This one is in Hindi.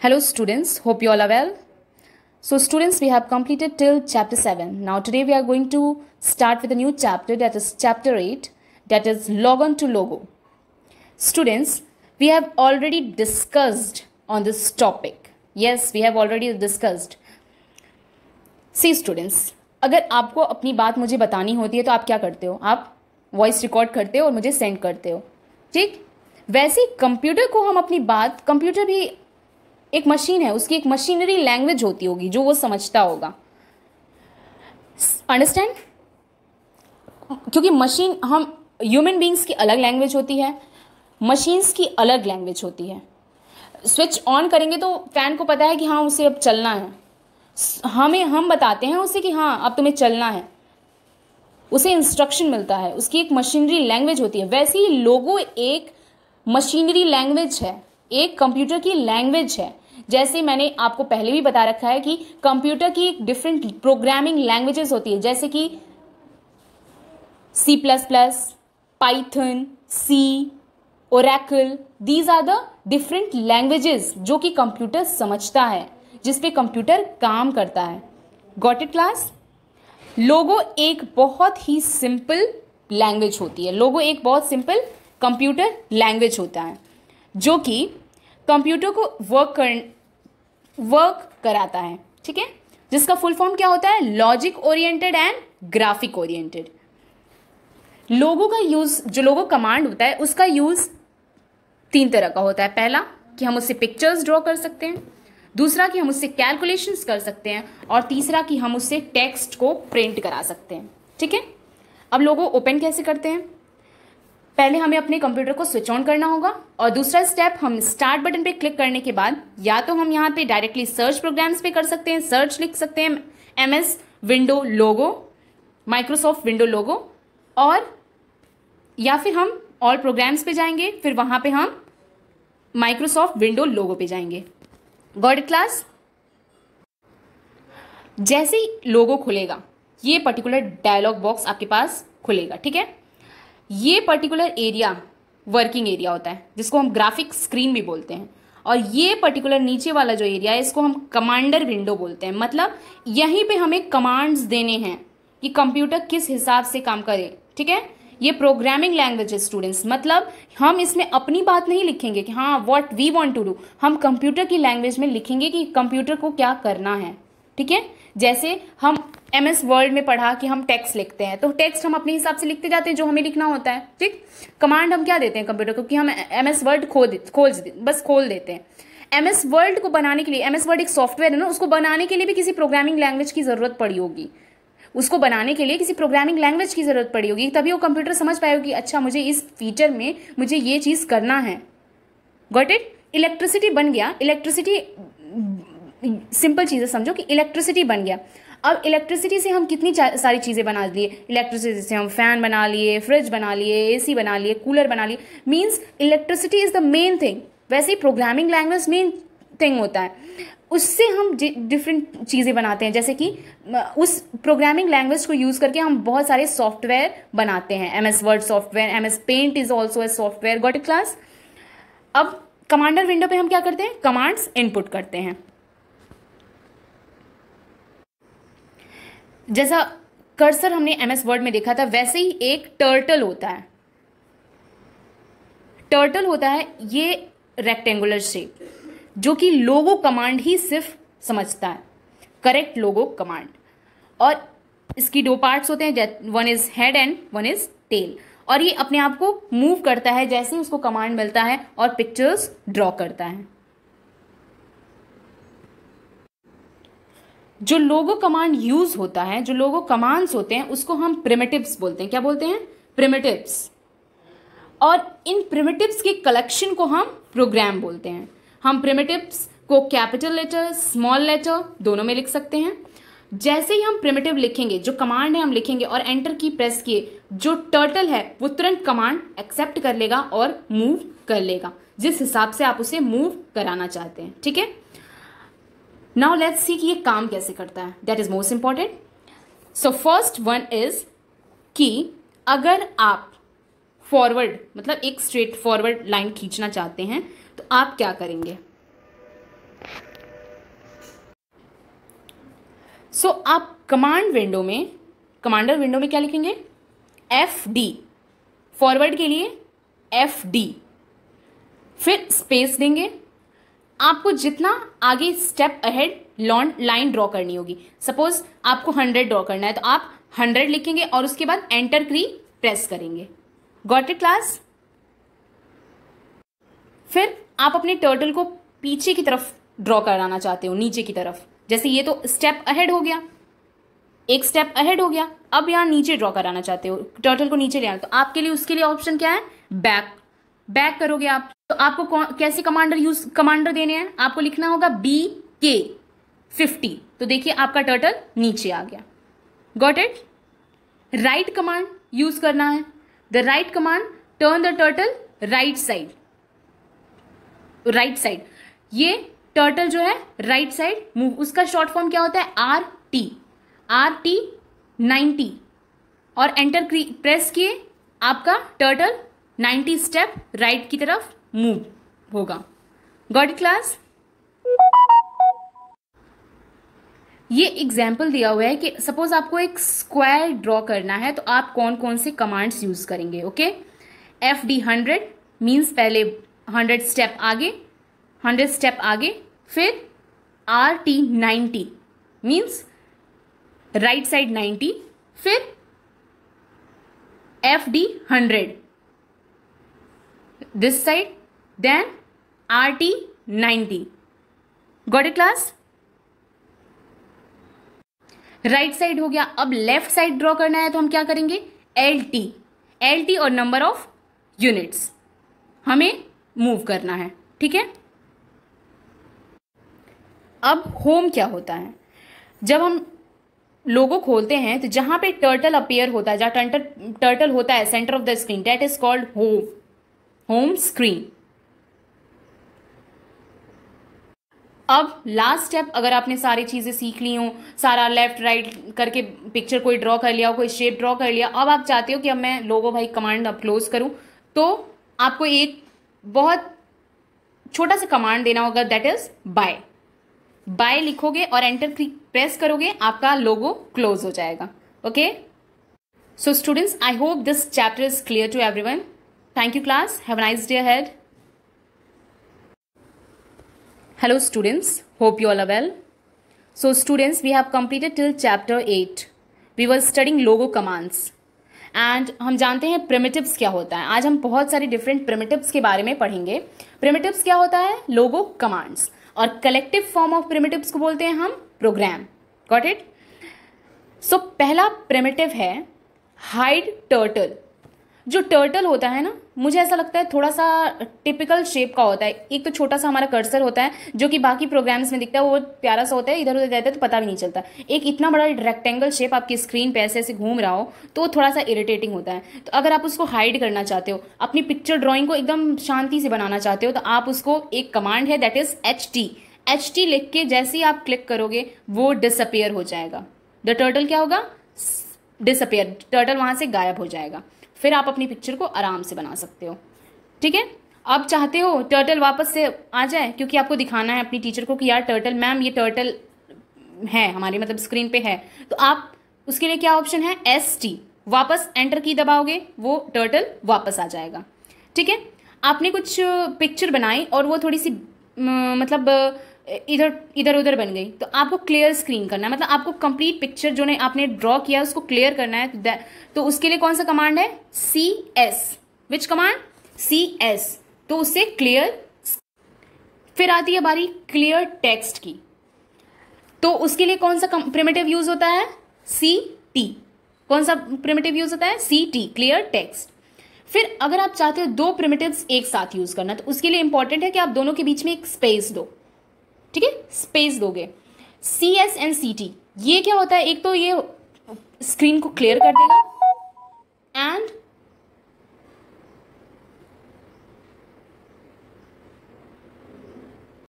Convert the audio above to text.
Hello students, hope you all are well. So students, we have completed till chapter 7. Now today we are going to start with a new chapter, that is chapter 8, that is log on to logo. Students, we have already discussed on this topic. Yes, we have already discussed. See students, अगर आपको अपनी बात मुझे बतानी होती है तो आप क्या करते हो? आप वॉइस रिकॉर्ड करते हो और मुझे सेंड करते हो, ठीक? वैसे ही कंप्यूटर को हम अपनी बात, कंप्यूटर भी एक मशीन है, उसकी एक मशीनरी लैंग्वेज होती होगी जो वो समझता होगा। अंडरस्टैंड? क्योंकि मशीन, हम ह्यूमन बींग्स की अलग लैंग्वेज होती है, मशीन्स की अलग लैंग्वेज होती है। स्विच ऑन करेंगे तो फैन को पता है कि हाँ उसे अब चलना है, हम बताते हैं उसे कि हाँ अब तुम्हें चलना है, उसे इंस्ट्रक्शन मिलता है, उसकी एक मशीनरी लैंग्वेज होती है। वैसे ही लोगो एक मशीनरी लैंग्वेज है, एक कंप्यूटर की लैंग्वेज है। जैसे मैंने आपको पहले भी बता रखा है कि कंप्यूटर की डिफरेंट प्रोग्रामिंग लैंग्वेजेस होती है, जैसे कि C++, Python, C, Oracle. These are the different languages जो कि कंप्यूटर समझता है, जिस पे कंप्यूटर काम करता है। Got it class? लोगो एक बहुत ही सिंपल लैंग्वेज होती है। लोगो एक बहुत सिंपल कंप्यूटर लैंग्वेज होता है जो कि कंप्यूटर को वर्क कराता है, ठीक है? जिसका फुल फॉर्म क्या होता है? Logic oriented and graphic oriented. Logo का यूज, जो लोगो कमांड होता है उसका यूज 3 तरह का होता है। पहला कि हम उससे पिक्चर्स ड्रॉ कर सकते हैं, दूसरा कि हम उससे कैलकुलेशंस कर सकते हैं, और तीसरा कि हम उससे टेक्स्ट को प्रिंट करा सकते हैं, ठीक है? अब लोगो ओपन कैसे करते हैं? पहले हमें अपने कंप्यूटर को स्विच ऑन करना होगा, और दूसरा स्टेप, हम स्टार्ट बटन पे क्लिक करने के बाद या तो हम यहाँ पे डायरेक्टली सर्च प्रोग्राम्स पे कर सकते हैं, सर्च लिख सकते हैं MS विंडो लोगो, माइक्रोसॉफ्ट विंडो लोगो, और या फिर हम ऑल प्रोग्राम्स पे जाएंगे, फिर वहां पे हम माइक्रोसॉफ्ट विंडो लोगो पे जाएंगे। Got it class? जैसे ही लोगो खुलेगा, ये पर्टिकुलर डायलॉग बॉक्स आपके पास खुलेगा, ठीक है? ये पर्टिकुलर एरिया वर्किंग एरिया होता है, जिसको हम ग्राफिक स्क्रीन भी बोलते हैं, और ये पर्टिकुलर नीचे वाला जो एरिया है इसको हम कमांडर विंडो बोलते हैं। मतलब यहीं पे हमें कमांड्स देने हैं कि कंप्यूटर किस हिसाब से काम करे, ठीक है? ये प्रोग्रामिंग लैंग्वेज है स्टूडेंट्स। मतलब हम इसमें अपनी बात नहीं लिखेंगे कि हाँ what we want to do, हम कंप्यूटर की लैंग्वेज में लिखेंगे कि कंप्यूटर को क्या करना है, ठीक है? जैसे हम MS वर्ड में पढ़ा कि हम टेक्स्ट लिखते हैं, तो टेक्स्ट हम अपने हिसाब से लिखते जाते हैं जो हमें लिखना होता है, ठीक? कमांड हम क्या देते हैं कंप्यूटर को कि हम MS वर्ड बस खोल देते हैं। MS वर्ड को बनाने के लिए, MS वर्ड एक सॉफ्टवेयर है ना, उसको बनाने के लिए भी किसी प्रोग्रामिंग लैंग्वेज की जरूरत पड़ी होगी, उसको बनाने के लिए किसी प्रोग्रामिंग लैंग्वेज की जरूरत पड़ी होगी, तभी वो कंप्यूटर समझ पाएगा कि अच्छा मुझे इस फीचर में मुझे ये चीज करना है। Got it? इलेक्ट्रिसिटी बन गया, इलेक्ट्रिसिटी सिंपल चीजें समझो कि इलेक्ट्रिसिटी बन गया। अब इलेक्ट्रिसिटी से हम कितनी सारी चीजें बना लिए। इलेक्ट्रिसिटी से हम फैन बना लिए, फ्रिज बना लिए, AC बना लिए, कूलर बना लिए। Means electricity is the main thing. वैसे ही प्रोग्रामिंग लैंग्वेज मेन थिंग होता है, उससे हम डिफरेंट चीज़ें बनाते हैं। जैसे कि उस प्रोग्रामिंग लैंग्वेज को यूज़ करके हम बहुत सारे सॉफ्टवेयर बनाते हैं। MS Word software, MS Paint is also a software. Got it class? अब कमांडर विंडो पे हम क्या करते हैं? कमांड्स इनपुट करते हैं। जैसा कर्सर हमने MS वर्ड में देखा था, वैसे ही एक टर्टल होता है। टर्टल होता है ये रेक्टेंगुलर शेप, जो कि लोगो कमांड ही सिर्फ समझता है, करेक्ट लोगो कमांड। और इसकी 2 पार्ट्स होते हैं, one is head and one is tail, और ये अपने आप को मूव करता है जैसे ही उसको कमांड मिलता है और पिक्चर्स ड्रॉ करता है। जो लोगो कमांड यूज होता है, जो लोगो कमांड्स होते हैं, उसको हम प्रिमिटिव्स बोलते हैं। क्या बोलते हैं? प्रिमिटिव्स। और इन प्रिमिटिव्स के कलेक्शन को हम प्रोग्राम बोलते हैं। हम प्रिमिटिव्स को कैपिटल लेटर, स्मॉल लेटर दोनों में लिख सकते हैं। जैसे ही हम प्रिमिटिव लिखेंगे, जो कमांड है हम लिखेंगे और एंटर की प्रेस किए, जो टर्टल है वो तुरंत कमांड एक्सेप्ट कर लेगा और मूव कर लेगा जिस हिसाब से आप उसे मूव कराना चाहते हैं, ठीक है? नाउ लेट्स सी कि ये काम कैसे करता है। That is most important. So first one is कि अगर आप फॉरवर्ड, मतलब एक स्ट्रेट फॉरवर्ड लाइन खींचना चाहते हैं तो आप क्या करेंगे? सो आप कमांडर विंडो में क्या लिखेंगे, FD, फॉरवर्ड के लिए FD, फिर स्पेस देंगे। आपको जितना आगे स्टेप अहेड लाइन ड्रॉ करनी होगी, सपोज आपको 100 ड्रॉ करना है तो आप 100 लिखेंगे और उसके बाद एंटर की प्रेस करेंगे। Got it class? फिर आप अपने टर्टल को पीछे की तरफ ड्रॉ कराना चाहते हो, नीचे की तरफ, जैसे ये तो स्टेप अहेड हो गया, एक स्टेप अहेड हो गया, अब यहां नीचे ड्रॉ कराना चाहते हो, टर्टल को नीचे ले आना, तो आपके लिए उसके लिए ऑप्शन क्या है, बैक करोगे आप। तो आपको कैसे कमांडर देने हैं, आपको लिखना होगा BK50, तो देखिए आपका टर्टल नीचे आ गया। Got it? Right command use करना है, the right command turn the turtle right side, ये टर्टल जो है राइट साइड मूव, उसका शॉर्ट फॉर्म क्या होता है, RT 90, और एंटर प्रेस किए, आपका टर्टल 90 स्टेप राइट की तरफ मूव होगा। Got it class? ये एग्जाम्पल दिया हुआ है कि सपोज आपको एक स्क्वायर ड्रॉ करना है तो आप कौन कौन से कमांड्स यूज करेंगे। ओके, FD 100 मीन्स पहले 100 स्टेप आगे, फिर RT 90 मीन्स राइट साइड 90, फिर FD 100 this side, then RT 90। Got it class? Right side हो गया। अब लेफ्ट साइड ड्रॉ करना है तो हम क्या करेंगे, LT और नंबर ऑफ यूनिट्स हमें मूव करना है। ठीक है, अब होम क्या होता है, जब हम लोगो खोलते हैं तो जहां पे टर्टल अपीयर होता है, जहां टर्टल होता है centre of the screen, that is called home screen. अब लास्ट स्टेप, अगर आपने सारी चीजें सीख ली हो, सारा लेफ्ट राइट करके पिक्चर कोई ड्रॉ कर लिया हो, कोई शेप ड्रॉ कर लिया, अब आप चाहते हो कि अब मैं लोगो भाई कमांड अब क्लोज करूं, तो आपको एक बहुत छोटा सा कमांड देना होगा, दैट इज बाय लिखोगे और एंटर प्रेस करोगे, आपका लोगो क्लोज हो जाएगा। Okay, so students, I hope this chapter is clear to everyone. Thank you class, have a nice day ahead. Hello students, hope you all are well. So students, we have completed till chapter 8. We were studying logo commands. And हम जानते हैं primitives क्या होता है। आज हम बहुत सारे different primitives के बारे में पढ़ेंगे। primitives क्या होता है, logo commands, और collective form of primitives को बोलते हैं हम program. Got it? So पहला primitive है hide turtle। जो टर्टल होता है ना, मुझे ऐसा लगता है थोड़ा सा टिपिकल शेप का होता है। एक तो छोटा सा हमारा कर्सर होता है जो कि बाकी प्रोग्राम्स में दिखता है, वो प्यारा सा होता है, इधर उधर जाता है तो पता भी नहीं चलता। एक इतना बड़ा रेक्टेंगल शेप आपकी स्क्रीन पे ऐसे ऐसे घूम रहा हो तो थोड़ा सा इरिटेटिंग होता है। तो अगर आप उसको हाइड करना चाहते हो, अपनी पिक्चर ड्रॉइंग को एकदम शांति से बनाना चाहते हो, तो आप उसको, एक कमांड है दैट इज HT लिख के जैसे ही आप क्लिक करोगे वो डिसअपियर हो जाएगा। द टर्टल क्या होगा, डिसअपियर, टर्टल वहां से गायब हो जाएगा। फिर आप अपनी पिक्चर को आराम से बना सकते हो। ठीक है, अब चाहते हो टर्टल वापस से आ जाए, क्योंकि आपको दिखाना है अपनी टीचर को कि यार टर्टल मैम ये टर्टल है हमारी, मतलब स्क्रीन पे है, तो आप उसके लिए क्या ऑप्शन है, ST, वापस एंटर की दबाओगे वो टर्टल वापस आ जाएगा। ठीक है, आपने कुछ पिक्चर बनाई और वो थोड़ी सी मतलब इधर उधर बन गई, तो आपको क्लियर स्क्रीन करना है, मतलब आपको कंप्लीट पिक्चर जो ने आपने ड्रॉ किया है उसको क्लियर करना है। तो उसके लिए कौन सा कमांड है, CS। विच कमांड, CS। तो उससे क्लियर। फिर आती है बारी क्लियर टेक्स्ट की, तो उसके लिए कौन सा प्रिमिटिव यूज होता है, CT। कौन सा प्रिमिटिव यूज होता है, CT, क्लियर टेक्स्ट। फिर अगर आप चाहते हो दो प्रिमिटिव्स एक साथ यूज करना, तो उसके लिए इंपॉर्टेंट है कि आप दोनों के बीच में एक स्पेस दो। ठीक है, स्पेस दोगे। CS एंड CT, ये क्या होता है, एक तो ये स्क्रीन को क्लियर कर देगा,